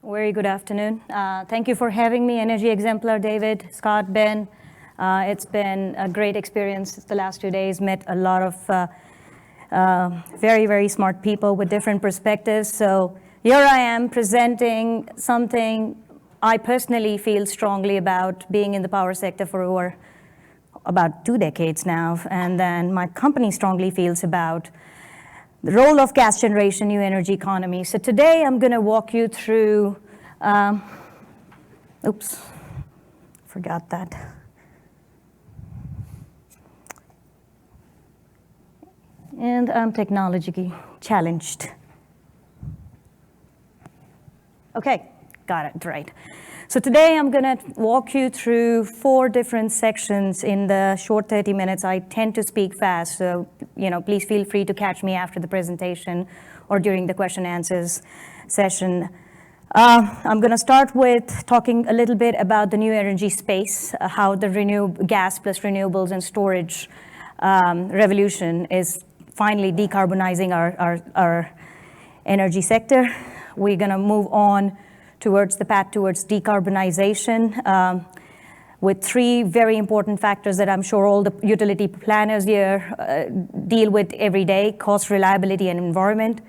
Very good afternoon. Thank you for having me, Energy Exemplar, David, Scott, Ben. It's been a great experience the last 2 days. Met a lot of very, very smart people with different perspectives. So here I am presenting something I personally feel strongly about, being in the power sector for over about 2 decades now. And then my company strongly feels about the role of gas generation, new energy economy. So today I'm going to walk you through, oops, forgot that. And I'm technologically challenged. Okay, got it right. So today I'm going to walk you through 4 different sections in the short 30 minutes. I tend to speak fast, so please feel free to catch me after the presentation or during the question and answers session. I'm going to start with talking a little bit about the new energy space, how the gas plus renewables and storage revolution is finally decarbonizing our energy sector. We're going to move on towards the path towards decarbonization with 3 very important factors that I'm sure all the utility planners here deal with every day: cost, reliability, and environment.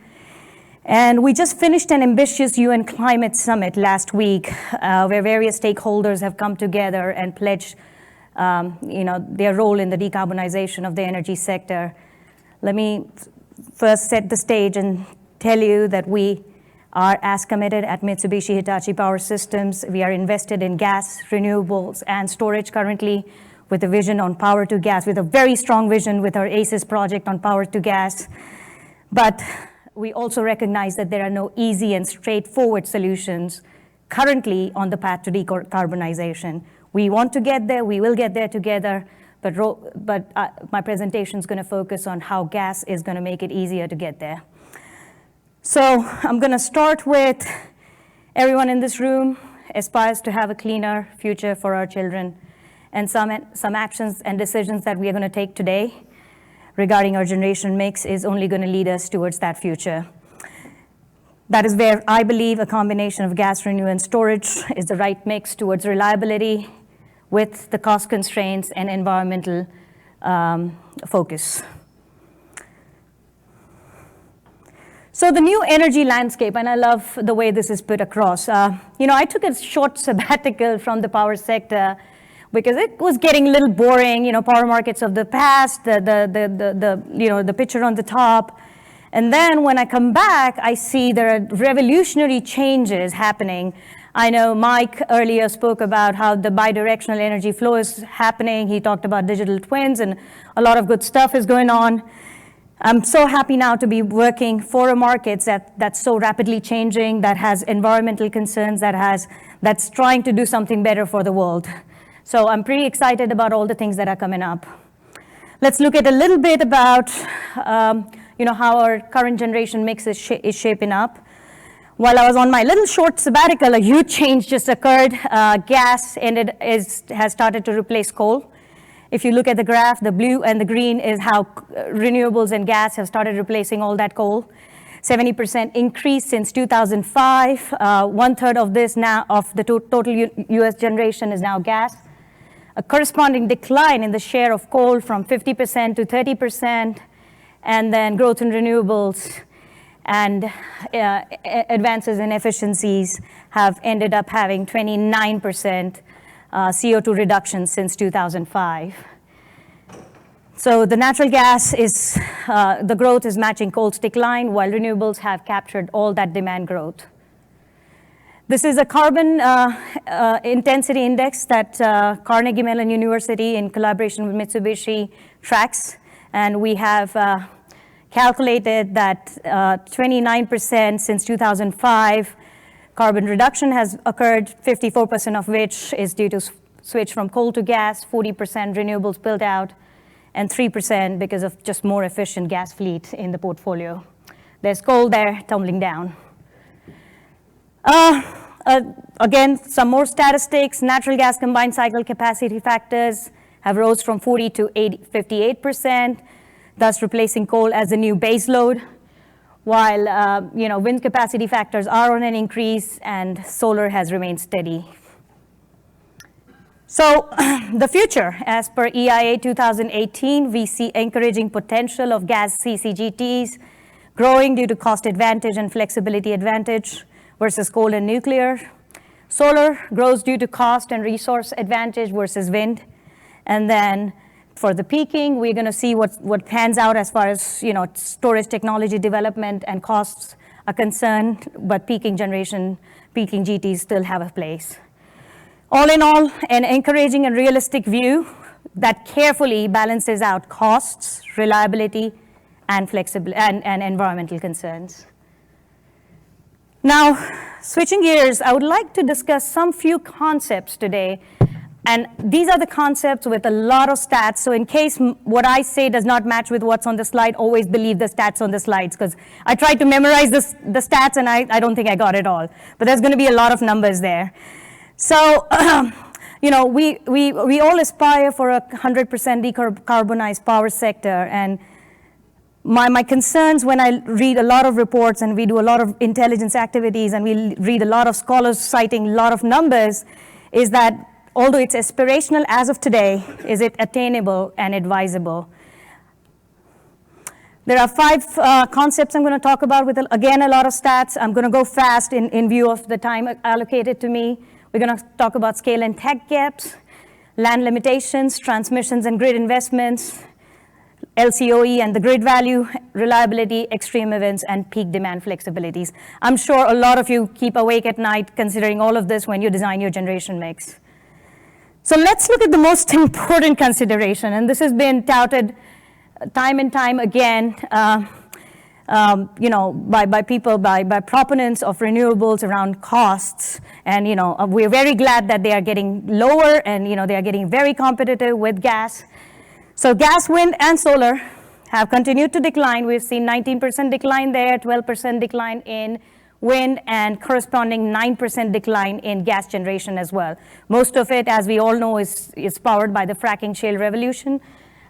And we just finished an ambitious UN climate summit last week where various stakeholders have come together and pledged their role in the decarbonization of the energy sector. Let me first set the stage and tell you that we are as committed at Mitsubishi Hitachi Power Systems. We are invested in gas, renewables, and storage currently, with a vision on power to gas, with a very strong vision with our ACES project on power to gas. But we also recognize that there are no easy and straightforward solutions currently on the path to decarbonization. We want to get there, we will get there together, but my presentation is going to focus on how gas is going to make it easier to get there. So I'm going to start with everyone in this room aspires to have a cleaner future for our children, and some actions and decisions that we are going to take today regarding our generation mix is only going to lead us towards that future. That is where I believe a combination of gas, renew, and storage is the right mix towards reliability with the cost constraints and environmental focus. So the new energy landscape, and I love the way this is put across. I took a short sabbatical from the power sector because it was getting a little boring. Power markets of the past, the picture on the top, and then when I come back, I see there are revolutionary changes happening. I know Mike earlier spoke about how the bidirectional energy flow is happening. He talked about digital twins, and a lot of good stuff is going on. I'm so happy now to be working for a market that's so rapidly changing, that has environmental concerns, that's trying to do something better for the world. So I'm pretty excited about all the things that are coming up. Let's look at a little bit about how our current generation mix is shaping up. While I was on my little short sabbatical, a huge change just occurred. Gas has started to replace coal. If you look at the graph, the blue and the green is how renewables and gas have started replacing all that coal. 70% increase since 2005. 1/3 of this now, of the total US generation, is now gas. A corresponding decline in the share of coal from 50% to 30%, and then growth in renewables and advances in efficiencies have ended up having 29% CO2 reduction since 2005. So the natural gas the growth is matching coal's decline, while renewables have captured all that demand growth. This is a carbon intensity index that Carnegie Mellon University, in collaboration with Mitsubishi, tracks, and we have calculated that 29% since 2005 carbon reduction has occurred, 54% of which is due to switch from coal to gas, 40% renewables built out, and 3% because of just more efficient gas fleet in the portfolio. There's coal there tumbling down. Again, some more statistics. Natural gas combined cycle capacity factors have rose from 40 to 58%, thus replacing coal as a new base load. while wind capacity factors are on an increase and solar has remained steady. So the future, as per EIA 2018, we see encouraging potential of gas CCGTs growing due to cost advantage and flexibility advantage versus coal and nuclear. Solar grows due to cost and resource advantage versus wind. And then for the peaking, we're going to see what pans out as far as storage technology development and costs are concerned, but peaking GTs still have a place. All in all, an encouraging and realistic view that carefully balances out costs, reliability, and flexibility and environmental concerns. Now, switching gears, I would like to discuss some few concepts today. And these are the concepts with a lot of stats. So in case what I say does not match with what's on the slide, always believe the stats on the slides, because I tried to memorize the stats and I don't think I got it all. But there's going to be a lot of numbers there. So, we all aspire for a 100% decarbonized power sector. And my concerns when I read a lot of reports and we do a lot of intelligence activities and we read a lot of scholars citing a lot of numbers is that although it's aspirational as of today, is it attainable and advisable? There are 5 concepts I'm going to talk about with, again, a lot of stats. I'm going to go fast in view of the time allocated to me. We're going to talk about scale and tech gaps, land limitations, transmissions and grid investments, LCOE and the grid value, reliability, extreme events, and peak demand flexibilities. I'm sure a lot of you keep awake at night considering all of this when you design your generation mix. So let's look at the most important consideration, and this has been touted time and time again, by people, by proponents of renewables around costs. And we're very glad that they are getting lower, and they are getting very competitive with gas. So gas, wind, and solar have continued to decline. We've seen 19% decline there, 12% decline in wind, and corresponding 9% decline in gas generation as well. Most of it, as we all know, is powered by the fracking shale revolution.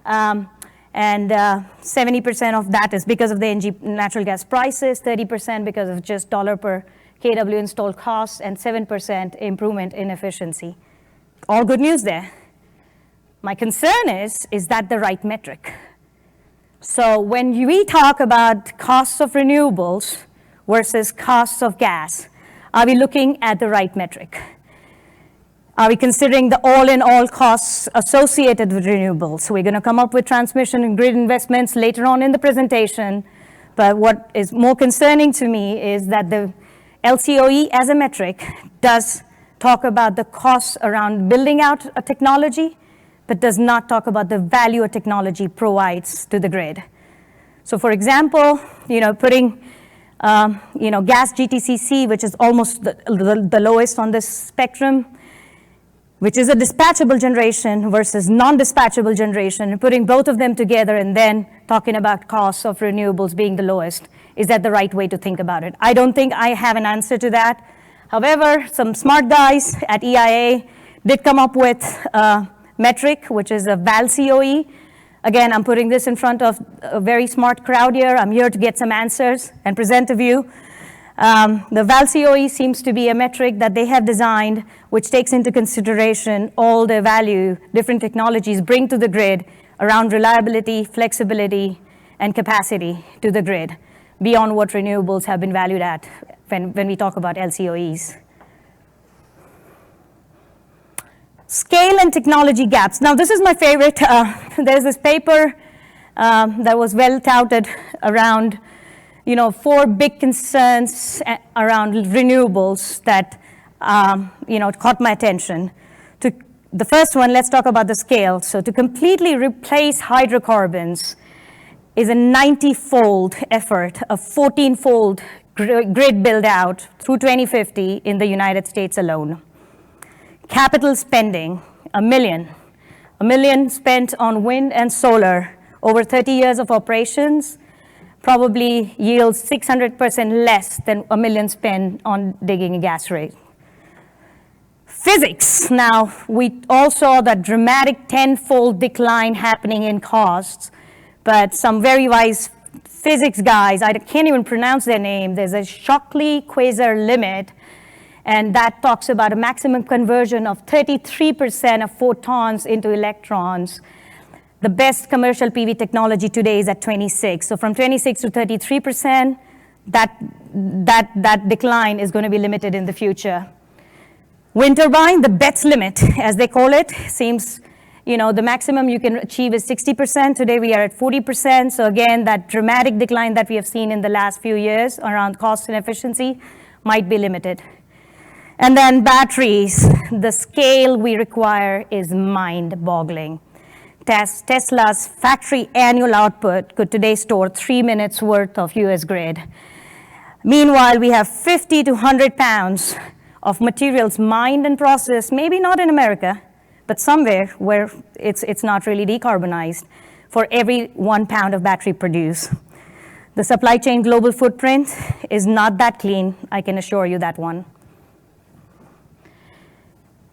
And 70% of that is because of the natural gas prices, 30% because of just dollar per kW installed costs, and 7% improvement in efficiency. All good news there. My concern is that the right metric? So when we talk about costs of renewables versus costs of gas, are we looking at the right metric? Are we considering the all-in-all costs associated with renewables? So we're going to come up with transmission and grid investments later on in the presentation. But what is more concerning to me is that the LCOE as a metric does talk about the costs around building out a technology, but does not talk about the value a technology provides to the grid. So for example, putting gas GTCC, which is almost the lowest on this spectrum, which is a dispatchable generation versus non-dispatchable generation, and putting both of them together and then talking about costs of renewables being the lowest. Is that the right way to think about it? I don't think I have an answer to that. However, some smart guys at EIA did come up with a metric, which is a VAL-COE. Again, I'm putting this in front of a very smart crowd here. I'm here to get some answers and present a view. The VAL-COE seems to be a metric that they have designed, which takes into consideration all the value different technologies bring to the grid around reliability, flexibility, and capacity to the grid, beyond what renewables have been valued at when we talk about LCOEs. Scale and technology gaps. Now, this is my favorite. There's this paper that was well touted around 4 big concerns around renewables that caught my attention. The first one, let's talk about the scale. So to completely replace hydrocarbons is a 90-fold effort, a 14-fold grid build-out through 2050 in the United States alone. Capital spending, $1 million spent on wind and solar over 30 years of operations probably yields 600% less than $1 million spent on digging a gas rig. Physics. Now, we all saw that dramatic 10-fold decline happening in costs, but some very wise physics guys, I can't even pronounce their name, there's a Shockley quasar limit, and that talks about a maximum conversion of 33% of photons into electrons. The best commercial PV technology today is at 26. So from 26 to 33%, that decline is going to be limited in the future. Wind turbine, the Bhatt limit, as they call it, seems, the maximum you can achieve is 60%. Today we are at 40%. So again, that dramatic decline that we have seen in the last few years around cost and efficiency might be limited. And then batteries, the scale we require is mind-boggling. Tesla's factory annual output could today store 3 minutes worth of US grid. Meanwhile, we have 50 to 100 pounds of materials mined and processed, maybe not in America, but somewhere where it's not really decarbonized, for every 1 pound of battery produced. The supply chain global footprint is not that clean, I can assure you that one.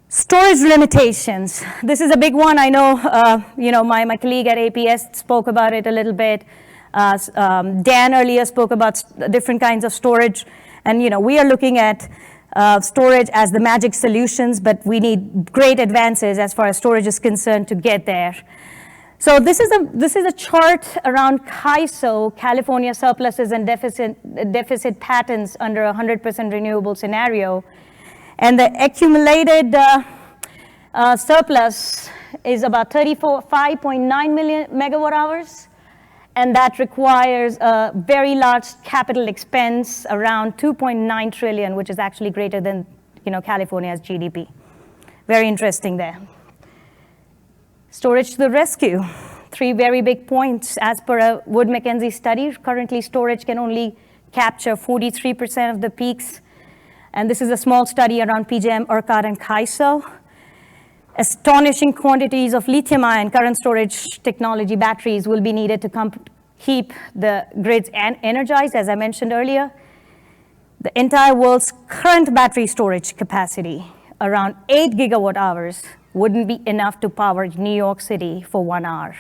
Storage limitations. This is a big one. I know, my colleague at APS spoke about it a little bit. Dan earlier spoke about different kinds of storage. And, we are looking at storage as the magic solutions, but we need great advances as far as storage is concerned to get there. So this is a chart around CAISO, California surpluses and deficit patents under a 100% renewable scenario. And the accumulated surplus is about 5.9 million megawatt hours. And that requires a very large capital expense, around 2.9 trillion, which is actually greater than California's GDP. Very interesting there. Storage to the rescue. 3 very big points. As per a Wood Mackenzie study, currently storage can only capture 43% of the peaks. And this is a small study around PJM, ERCOT, and CAISO. Astonishing quantities of lithium-ion current storage technology batteries will be needed to keep the grids energized, as I mentioned earlier. The entire world's current battery storage capacity, around 8 gigawatt hours, wouldn't be enough to power New York City for 1 hour.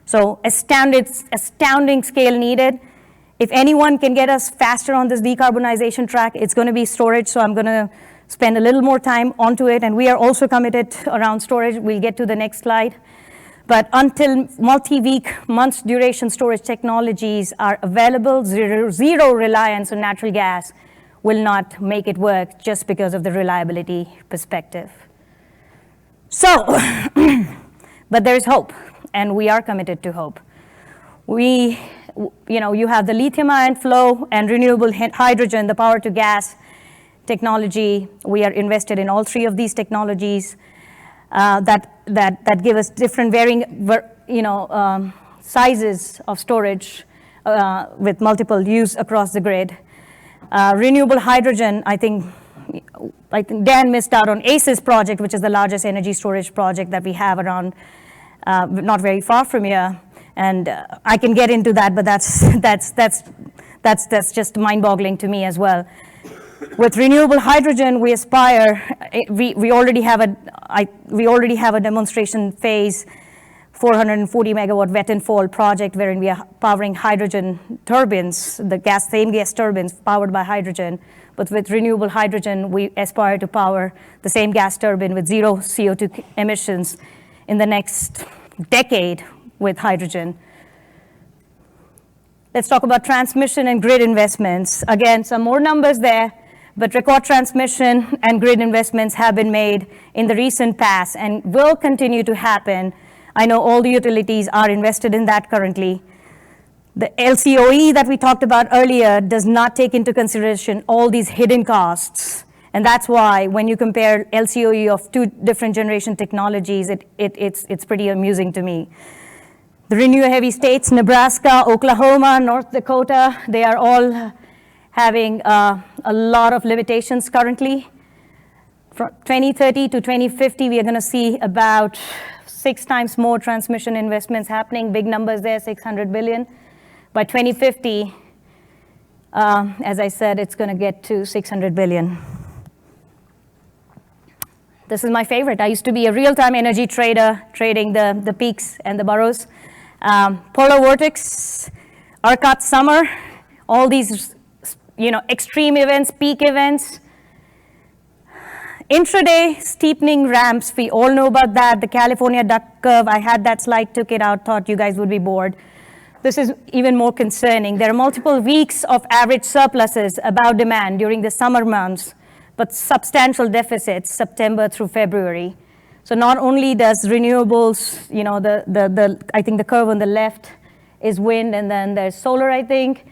So astounding scale needed. If anyone can get us faster on this decarbonization track, it's going to be storage, so I'm going to spend a little more time onto it, and we are also committed around storage. We'll get to the next slide. But until multi-week, months duration storage technologies are available, zero reliance on natural gas will not make it work just because of the reliability perspective. So, but there is hope, and we are committed to hope. You have the lithium-ion flow and renewable hydrogen, the power-to-gas technology. We are invested in all 3 of these technologies that give us different varying, sizes of storage with multiple use across the grid. Renewable hydrogen, I think Dan missed out on ACES project, which is the largest energy storage project that we have around, not very far from here. And I can get into that, but that's just mind-boggling to me as well. With renewable hydrogen, we aspire. We already have a demonstration phase, 440 megawatt Vattenfall project, wherein we are powering hydrogen turbines, same gas turbines powered by hydrogen. But with renewable hydrogen, we aspire to power the same gas turbine with 0 CO2 emissions in the next decade with hydrogen. Let's talk about transmission and grid investments. Again, some more numbers there, but record transmission and grid investments have been made in the recent past and will continue to happen. I know all the utilities are invested in that currently. The LCOE that we talked about earlier does not take into consideration all these hidden costs. And that's why when you compare LCOE of 2 different generation technologies, it's pretty amusing to me. The renew-heavy states, Nebraska, Oklahoma, North Dakota, they are all having a lot of limitations currently. From 2030 to 2050, we are going to see about 6 times more transmission investments happening. Big numbers there, 600 billion. By 2050, as I said, it's going to get to 600 billion. This is my favorite. I used to be a real-time energy trader, trading the peaks and the boroughs. Polar vortex, ERCOT summer, all these, extreme events, peak events. Intraday steepening ramps, we all know about that. The California duck curve, I had that slide, took it out, thought you guys would be bored. This is even more concerning. There are multiple weeks of average surpluses above demand during the summer months, but substantial deficits September through February. So not only does renewables, I think the curve on the left is wind, and then there's solar, I think.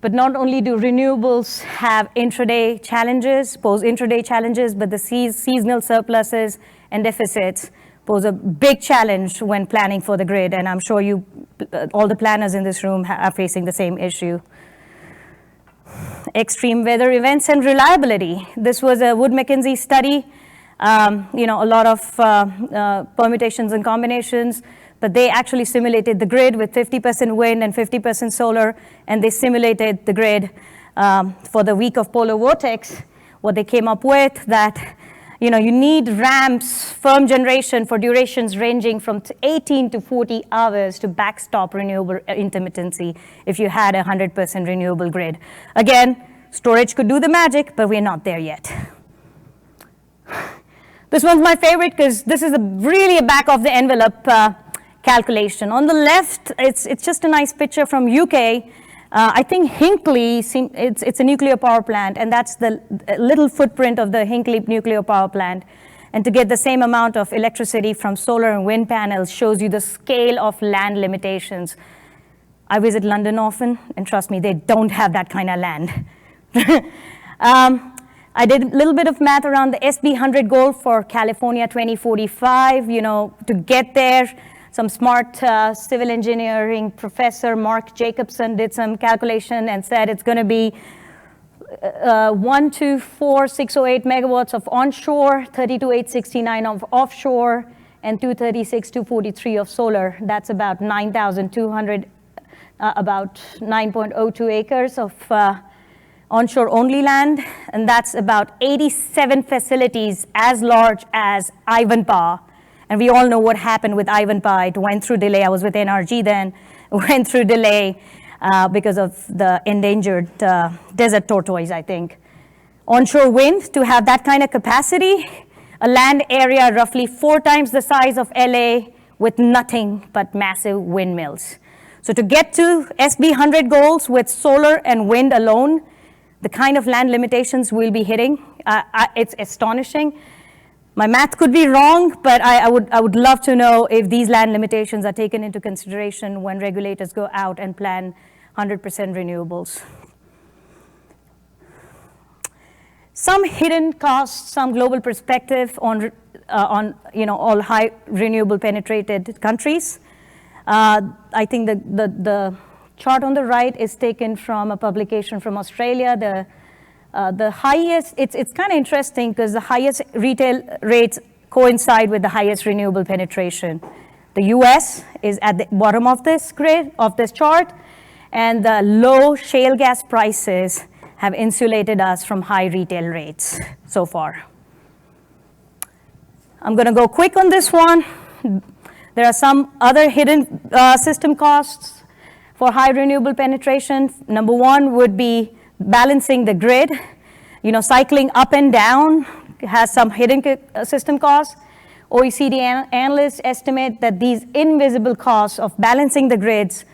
But not only do renewables have intraday challenges, but the seasonal surpluses and deficits pose a big challenge when planning for the grid. And I'm sure all the planners in this room are facing the same issue. Extreme weather events and reliability. This was a Wood Mackenzie study. A lot of permutations and combinations, but they actually simulated the grid with 50% wind and 50% solar, and they simulated the grid for the week of polar vortex. What they came up with that, you need ramps, firm generation for durations ranging from 18 to 40 hours to backstop renewable intermittency if you had a 100% renewable grid. Again, storage could do the magic, but we're not there yet. This one's my favorite because this is really a back of the envelope calculation. On the left, it's just a nice picture from UK. I think Hinkley, it's a nuclear power plant, and that's the little footprint of the Hinkley nuclear power plant. And to get the same amount of electricity from solar and wind panels shows you the scale of land limitations. I visit London often, and trust me, they don't have that kind of land. I did a little bit of math around the SB 100 goal for California 2045. To get there, some smart civil engineering professor, Mark Jacobson, did some calculation and said it's going to be 124,608 megawatts of onshore, 32,869 of offshore, and 236,243 of solar. That's about 9,200, about 9.02 acres of onshore only land, and that's about 87 facilities as large as Ivanpah. And we all know what happened with Ivanpah. It went through delay. I was with NRG then. Went through delay because of the endangered desert tortoise, I think. Onshore wind, to have that kind of capacity, a land area roughly 4 times the size of LA with nothing but massive windmills. So to get to SB 100 goals with solar and wind alone, the kind of land limitations we'll be hitting, it's astonishing. My math could be wrong, but I would love to know if these land limitations are taken into consideration when regulators go out and plan 100% renewables. Some hidden costs, some global perspective on all high renewable penetrated countries. I think the chart on the right is taken from a publication from Australia. The highest, it's kind of interesting because the highest retail rates coincide with the highest renewable penetration. The US is at the bottom of this grid, of this chart, and the low shale gas prices have insulated us from high retail rates so far. I'm going to go quick on this one. There are some other hidden system costs for high renewable penetration. Number one would be balancing the grid. Cycling up and down has some hidden system costs. OECD analysts estimate that these invisible costs of balancing the grids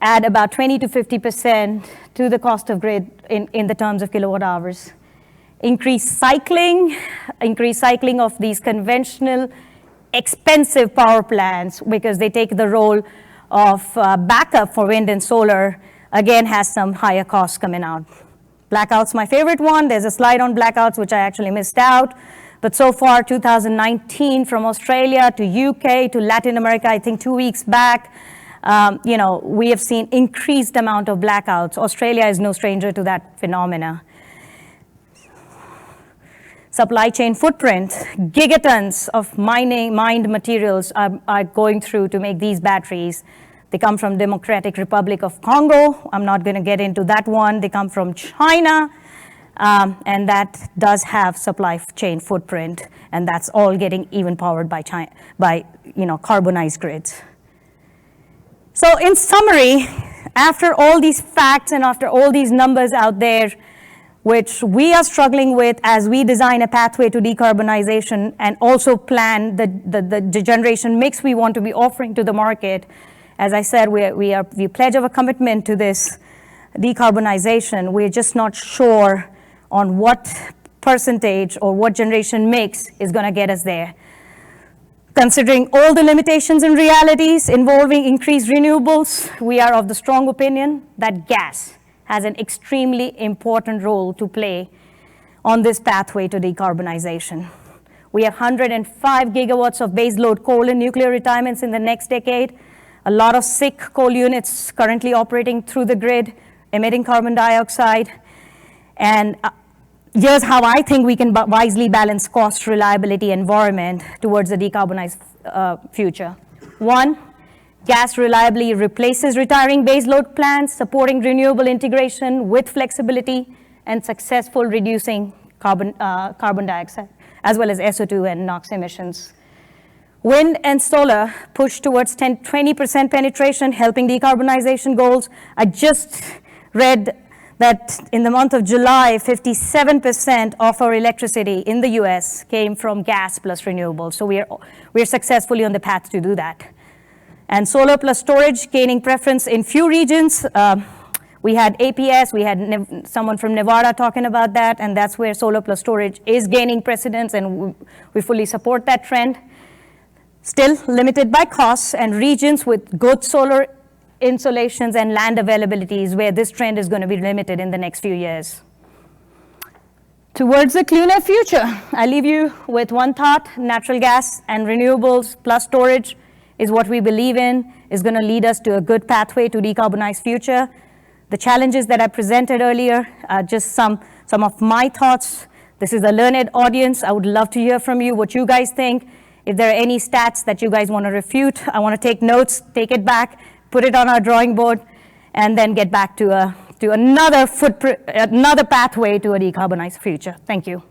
add about 20 to 50% to the cost of grid in the terms of kilowatt hours. Increased cycling of these conventional expensive power plants because they take the role of backup for wind and solar, again has some higher costs coming out. Blackouts, my favorite one. There's a slide on blackouts, which I actually missed out. But so far, 2019, from Australia to UK to Latin America, I think 2 weeks back, we have seen increased amount of blackouts. Australia is no stranger to that phenomena. Supply chain footprint, gigatons of mined materials are going through to make these batteries. They come from Democratic Republic of Congo. I'm not going to get into that one. They come from China, and that does have supply chain footprint, and that's all getting even powered by carbonized grids. So in summary, after all these facts and after all these numbers out there, which we are struggling with as we design a pathway to decarbonization and also plan the generation mix we want to be offering to the market, as I said, we pledge our commitment to this decarbonization. We're just not sure on what percentage or what generation mix is going to get us there. Considering all the limitations and realities involving increased renewables, we are of the strong opinion that gas has an extremely important role to play on this pathway to decarbonization. We have 105 gigawatts of baseload coal and nuclear retirements in the next decade, a lot of sick coal units currently operating through the grid, emitting carbon dioxide, and here's how I think we can wisely balance cost, reliability, environment towards a decarbonized future. One, gas reliably replaces retiring baseload plants, supporting renewable integration with flexibility and successful reducing carbon dioxide, as well as SO2 and NOx emissions. Wind and solar push towards 20% penetration, helping decarbonization goals. I just read that in the month of July, 57% of our electricity in the US came from gas plus renewables. So we're successfully on the path to do that. And solar plus storage gaining preference in few regions. We had APS, we had someone from Nevada talking about that, and that's where solar plus storage is gaining precedence, and we fully support that trend. Still limited by costs, and regions with good solar insulations and land availability is where this trend is going to be limited in the next few years. Towards a cleaner future, I leave you with one thought: natural gas and renewables plus storage is what we believe in, is going to lead us to a good pathway to decarbonized future. The challenges that I presented earlier are just some of my thoughts. This is a learned audience. I would love to hear from you what you guys think. If there are any stats that you guys want to refute, I want to take notes, take it back, put it on our drawing board, and then get back to another pathway to a decarbonized future. Thank you.